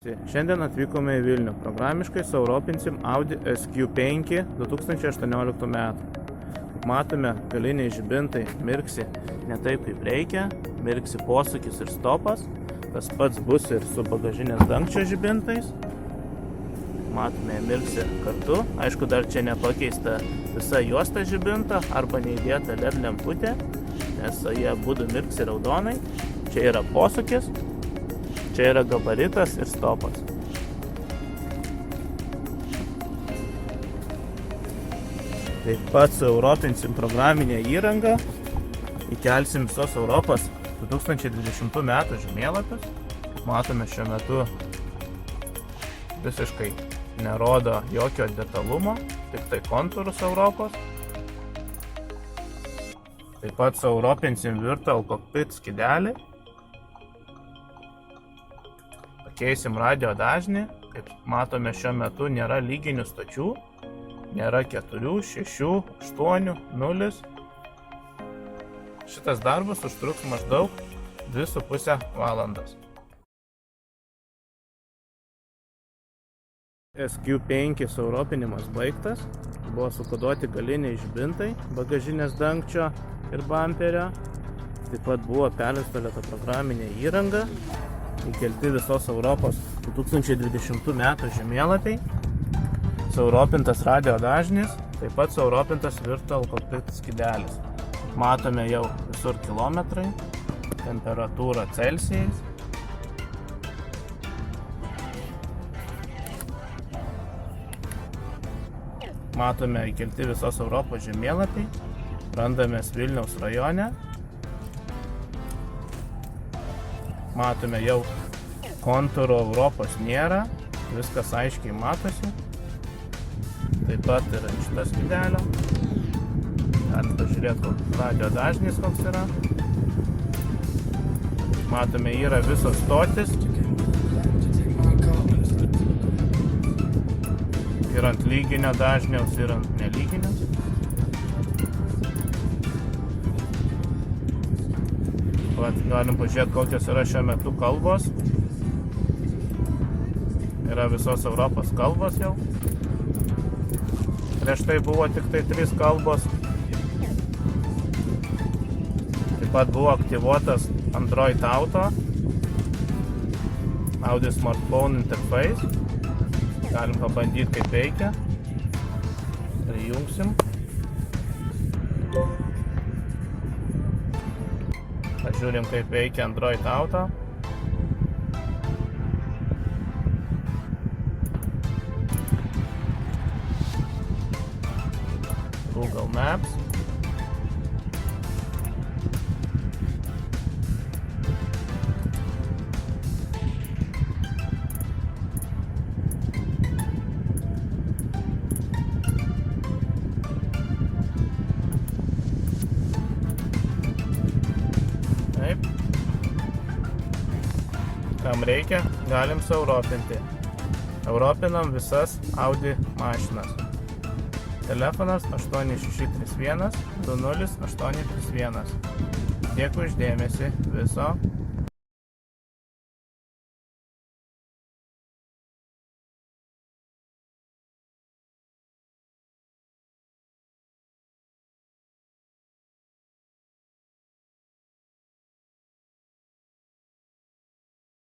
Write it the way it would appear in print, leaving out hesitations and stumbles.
Šiandien atvykome į Vilnių. Programiškai sueuropinsim Audi SQ5 2018 metų. Kaip matome, galiniai žibintai mirksi ne taip kaip reikia, mirksi posūkis ir stopas. Tas pats bus ir su bagažinės dangčio žibintais. Matome, mirksi kartu. Aišku, dar čia nepakeista visa juosta žibinto arba neįdėta LED lemputė, nes jie abudu mirksi raudonai. Čia yra posūkis. Čia yra gabaritas ir stopas. Taip pat sueuropinsim programinę įrangą, įkelsim visos Europos 2020 metų žemėlapius. Matome, šiuo metu visiškai nerodo jokio detalumo, tik tai kontūrus Europos. Taip pat sueuropinsim Virtual Cockpit skydelį. Keisim radio dažnį, kaip matome šiuo metu nėra lyginių stočių, nėra 4, 6, 8, 0. Šitas darbas užtruks maždaug 2,5 valandos. SQ5 sueuropinimas baigtas, buvo sukoduoti galiniai žibintai, bagažinės dangčio ir bamperio, taip pat buvo perinstaliuota programinė įranga. Įkelti visos Europos 2020 metų žemėlapiai, sueuropintas radio dažnis, taip pat sueuropintas Virtual Cockpit skydelis. Matome jau visur kilometrai, temperatūra Celsijais. Matome įkelti visos Europos žemėlapiai, randamės Vilniaus rajone. Matome jau kontūro Europos nėra, viskas aiškiai matosi. Taip pat ir iš šito skydelio. Galim pažiūrėti, koks radio dažnis koks yra. Matome, yra visos stotis. Ir ant lyginio dažniaus, ir ant nelyginio. Galim pažiūrėti, kokios yra šiuo metu kalbos. Yra visos Europos kalbos jau. Prieš tai buvo tik tai 3 kalbos. Taip pat buvo aktyvuotas Android Auto, Audi Smartphone Interface. Galim pabandyti, kaip veikia. Įjungsim. Žiūrim, kaip veikia Android Auto. Google Maps. Kam reikia, galim sueuropinti. Europinam visas Audi mašinas. Telefonas 8631 20 831. Dėkui už dėmesį. Viso